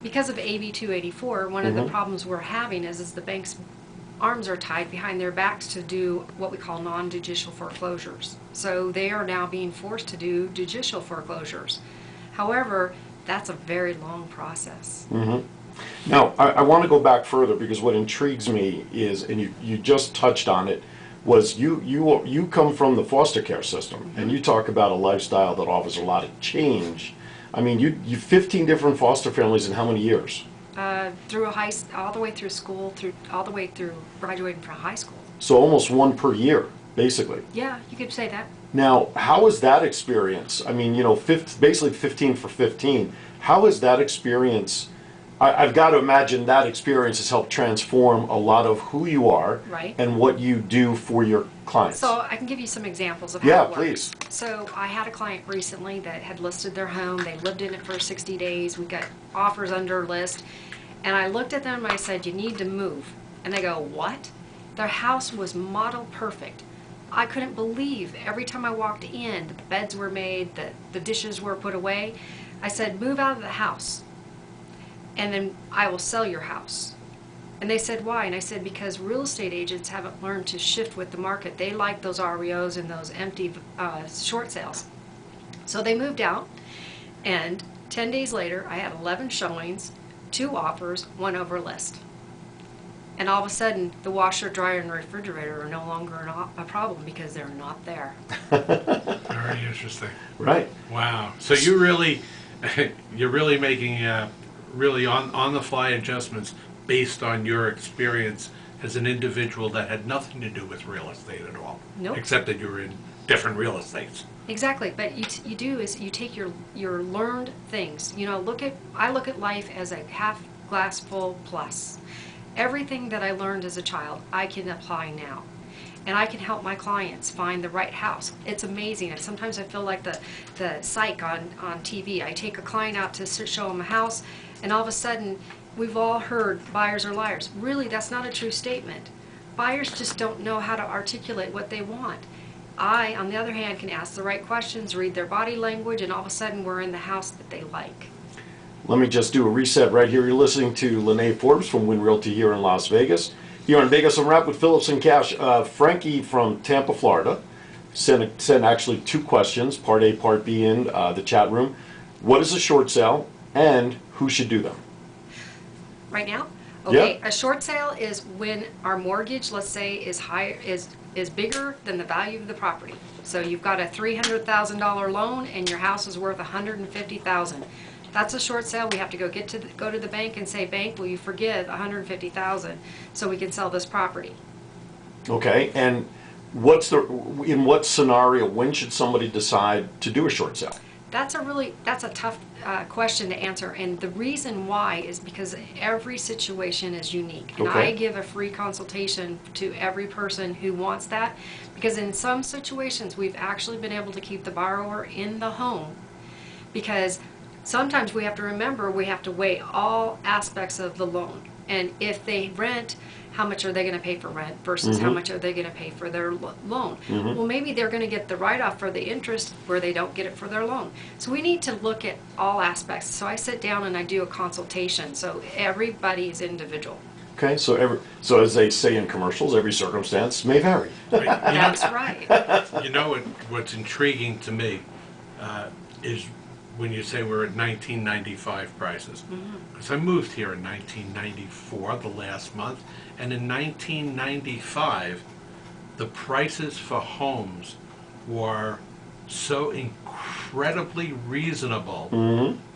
Because of AB 284, one of the problems we're having is the bank's arms are tied behind their backs to do what we call non-judicial foreclosures. So they are now being forced to do judicial foreclosures. However, that's a very long process. Now, I want to go back further because what intrigues me is, and you just touched on it, was you come from the foster care system, and you talk about a lifestyle that offers a lot of change. I mean, you 15 different foster families in how many years? Through all the way through school, all the way through graduating from high school. So almost one per year, basically. Yeah, you could say that. Now, how was that experience? I mean, you know, basically 15 for 15. How is that experience? I've got to imagine that experience has helped transform a lot of who you are, right, and what you do for your clients. So I can give you some examples of how it works. Yeah, please. So I had a client recently that had listed their home. They lived in it for 60 days. We got offers under list. And I looked at them and I said, you need to move. And they go, what? Their house was model perfect. I couldn't believe every time I walked in, the beds were made, the dishes were put away. I said, move out of the house, and then I will sell your house. And they said, why? And I said, because real estate agents haven't learned to shift with the market. They like those REOs and those empty short sales. So they moved out, and 10 days later, I had 11 showings, 2 offers, 1 over list. And all of a sudden, the washer, dryer, and refrigerator are no longer a problem because they're not there. Very interesting. Right. Wow. So you're really making really on the fly adjustments based on your experience as an individual that had nothing to do with real estate at all. Nope. Except that you were in different real estates. Exactly, but you do is you take your learned things. You know, I look at life as a half glass full plus. Everything that I learned as a child, I can apply now. And I can help my clients find the right house. It's amazing. And sometimes I feel like the psych on TV. I take a client out to show them a house, and all of a sudden, we've all heard buyers are liars. Really, that's not a true statement. Buyers just don't know how to articulate what they want. I, on the other hand, can ask the right questions, read their body language, and all of a sudden we're in the house that they like. Let me just do a reset right here. You're listening to Lynaae Forbes from Wynn Realty here in Las Vegas. Here on Vegas Unwrapped with Phillips and Cash. Frankie from Tampa, Florida, sent actually 2 questions, part A, part B, in the chat room. What is a short sale, and who should do them? Right now? Okay, Yeah. A short sale is when our mortgage, let's say, is bigger than the value of the property. So you've got a $300,000 loan and your house is worth $150,000. That's a short sale. We have to go to the bank and say, bank, will you forgive $150,000 so we can sell this property? Okay, and in what scenario, when should somebody decide to do a short sale? That's a tough question to answer, and the reason why is because every situation is unique. And Okay. I give a free consultation to every person who wants that, because in some situations we've actually been able to keep the borrower in the home, because sometimes we have to remember we have to weigh all aspects of the loan. And if they rent, how much are they going to pay for rent versus how much are they going to pay for their loan? Well, maybe they're going to get the write-off for the interest where they don't get it for their loan. So we need to look at all aspects. So I sit down and I do a consultation. So everybody is individual. Okay, so as they say in commercials, every circumstance may vary. That's right. You know what's intriguing to me is when you say we're at 1995 prices. Because I moved here in 1994, the last month, and in 1995, the prices for homes were so incredibly reasonable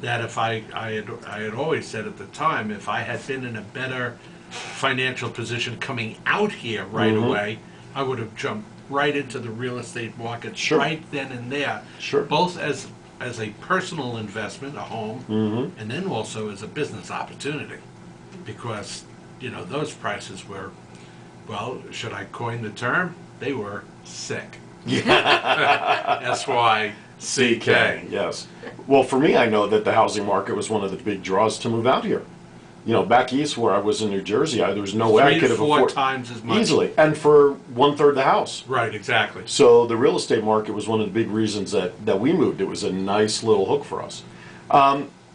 that if I had always said at the time, if I had been in a better financial position coming out here right away, I would have jumped right into the real estate market right then and there. Both as a personal investment, a home, and then also as a business opportunity, because those prices were, well, should I coin the term? They were sick. S-Y-C-K. Yes. Well, for me, I know that the housing market was one of the big draws to move out here. Back east where I was in New Jersey, there was no way I could have 3 to 4 times as much. Easily, and for 1/3 the house. Right, exactly. So the real estate market was one of the big reasons that we moved. It was a nice little hook for us.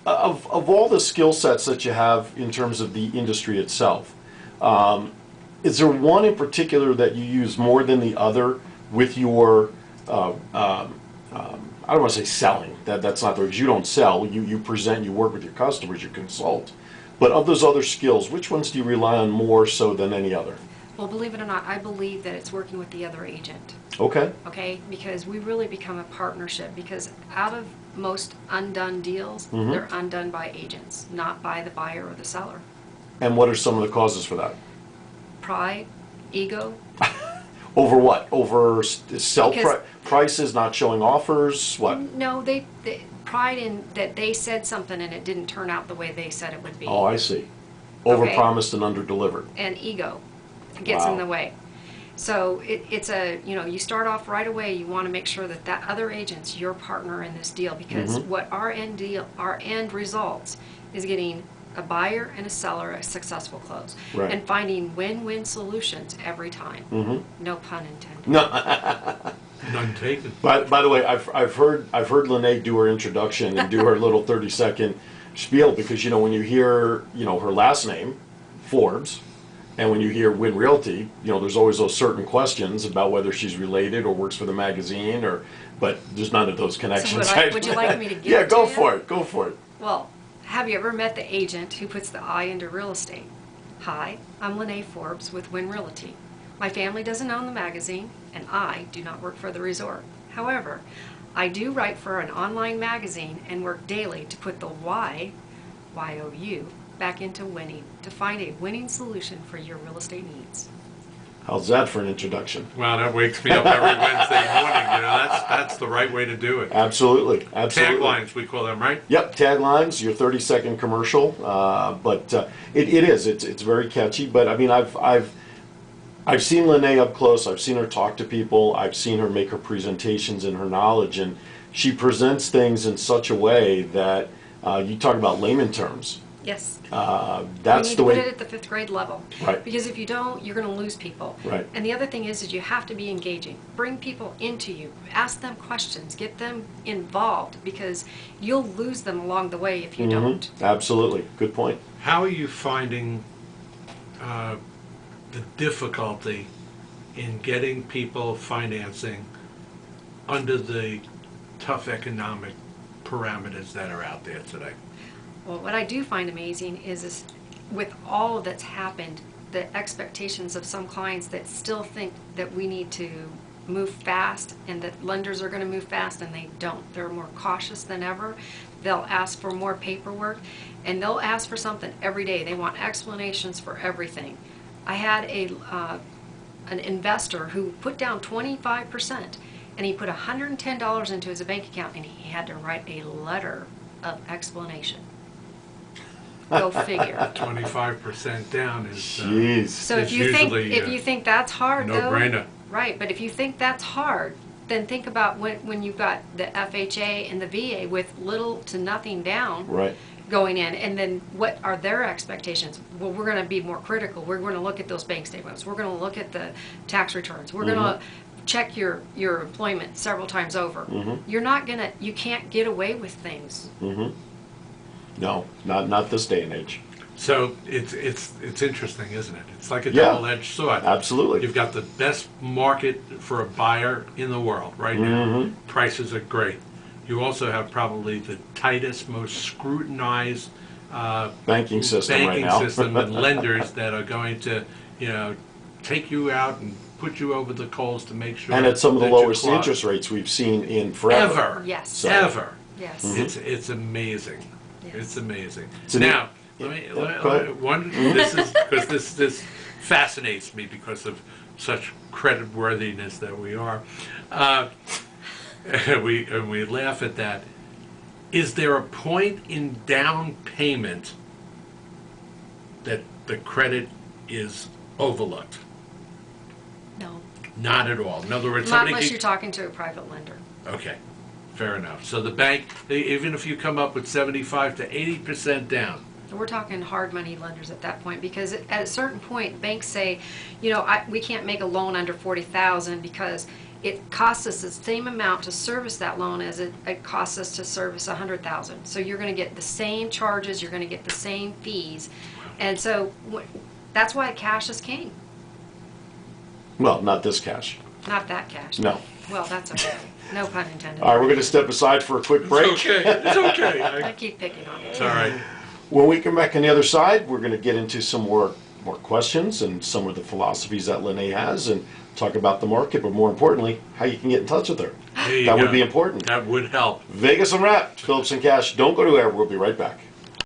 Of all the skill sets that you have in terms of the industry itself, is there one in particular that you use more than the other with your, I don't want to say selling, that's not the word, 'cause you don't sell, you present, you work with your customers, you consult. But of those other skills, which ones do you rely on more so than any other? Well, believe it or not, I believe that it's working with the other agent. Okay, Okay, because we really become a partnership, because out of most undone deals, Mhm. they're undone by agents, not by the buyer or the seller. and what are some of the causes for that? Pride, ego. Over what? Over sell Because- prices, not showing offers, what? No, they pride in that they said something and it didn't turn out the way they said it would be. Oh, I see. Okay. Overpromised and underdelivered. And ego gets in Wow. the way. So it's a, you start off right away, you want to make sure that that other agent's your partner in this deal, because Mhm. what our end results is getting a buyer and a seller a successful close. Right. And finding win-win solutions every time. Mm-hmm. No pun intended. No. None taken. By the way, I've heard Lynaae do her introduction and do her little 30-second spiel, because when you hear her last name, Forbes, and when you hear Wynn Realty, there's always those certain questions about whether she's related or works for the magazine, but there's none of those connections. Would you like me to give Yeah, it go to you? for it. Go for it. Well, have you ever met the agent who puts the I into real estate? Hi, I'm Lynaae Forbes with Wynn Realty. My family doesn't own the magazine, and I do not work for the resort. However, I do write for an online magazine and work daily to put the Y-O-U, back into winning, to find a winning solution for your real estate needs. How's that for an introduction? Wow, that wakes me up every Wednesday morning. That's the right way to do it. Absolutely. Absolutely. Taglines, we call them, right? Yep, taglines, your 30-second commercial, but it is, it's very catchy, but I mean, I've seen Lynaae up close, I've seen her talk to people, I've seen her make her presentations and her knowledge, and she presents things in such a way that, you talk about layman terms, Yes. that's You need the to put it way, at the 5th grade level. Right. Because if you don't, you're going to lose people. Right. And the other thing is you have to be engaging. Bring people into you. Ask them questions. Get them involved, because you'll lose them along the way if you don't. absolutely, good point. How are you finding the difficulty in getting people financing under the tough economic parameters that are out there today? Well, what I do find amazing is with all that's happened, the expectations of some clients that still think that we need to move fast and that lenders are going to move fast, and they don't. They're more cautious than ever. They'll ask for more paperwork, and they'll ask for something every day. They want explanations for everything. I had an investor who put down 25%, and he put $110 into his bank account, and he had to write a letter of explanation. Go figure. 25% down is Jeez. So It's if you usually, think that's hard, though, no-brainer. right? But if you think that's hard, then think about when you've got the FHA and the VA with little to nothing down Right. going in, and then what are their expectations? Well, we're going to be more critical. We're going to look at those bank statements. We're going to look at the tax returns. We're going to check your employment several times over. You can't get away with things. No, not this day and age. So it's interesting, isn't it? It's like a Yeah. double-edged sword. Absolutely. You've got the best market for a buyer in the world right now. Prices are great. You also have probably the tightest, most scrutinized Banking system right now. system and lenders that are going to, take you out and put you over the coals to make sure. And at some of the that you're lowest caught. interest rates we've seen in forever. Ever. Yes. So- Ever. Yes. It's amazing. Yes. It's amazing. It's an- Now, Yeah, let me go let- ahead. one. This is because this fascinates me because of such creditworthiness that we are. We laugh at that. Is there a point in down payment that the credit is overlooked? No. Not at all. In other words, Not somebody unless could- you're talking to a private lender. Okay, fair enough. So the bank, even if you come up with 75 to 80% down, We're talking hard money lenders at that point, because at a certain point, banks say, we can't make a loan under 40,000 because it costs us the same amount to service that loan as it costs us to service 100,000. So you're going to get the same charges, you're going to get the same fees, and so that's why cash is king. Well, not this cash. Not that cash. No. Well, that's okay. No pun intended. All right, we're going to step aside for a quick break. It's okay. It's okay. I keep picking on It's it. all right. When we come back on the other side, we're going to get into some more questions and some of the philosophies that Lynaae has, and talk about the market, but more importantly, how you can get in touch with her. There you That would go. be important. That would help. Vegas Unwrapped, Phillips and Cash. Don't go anywhere. We'll be right back.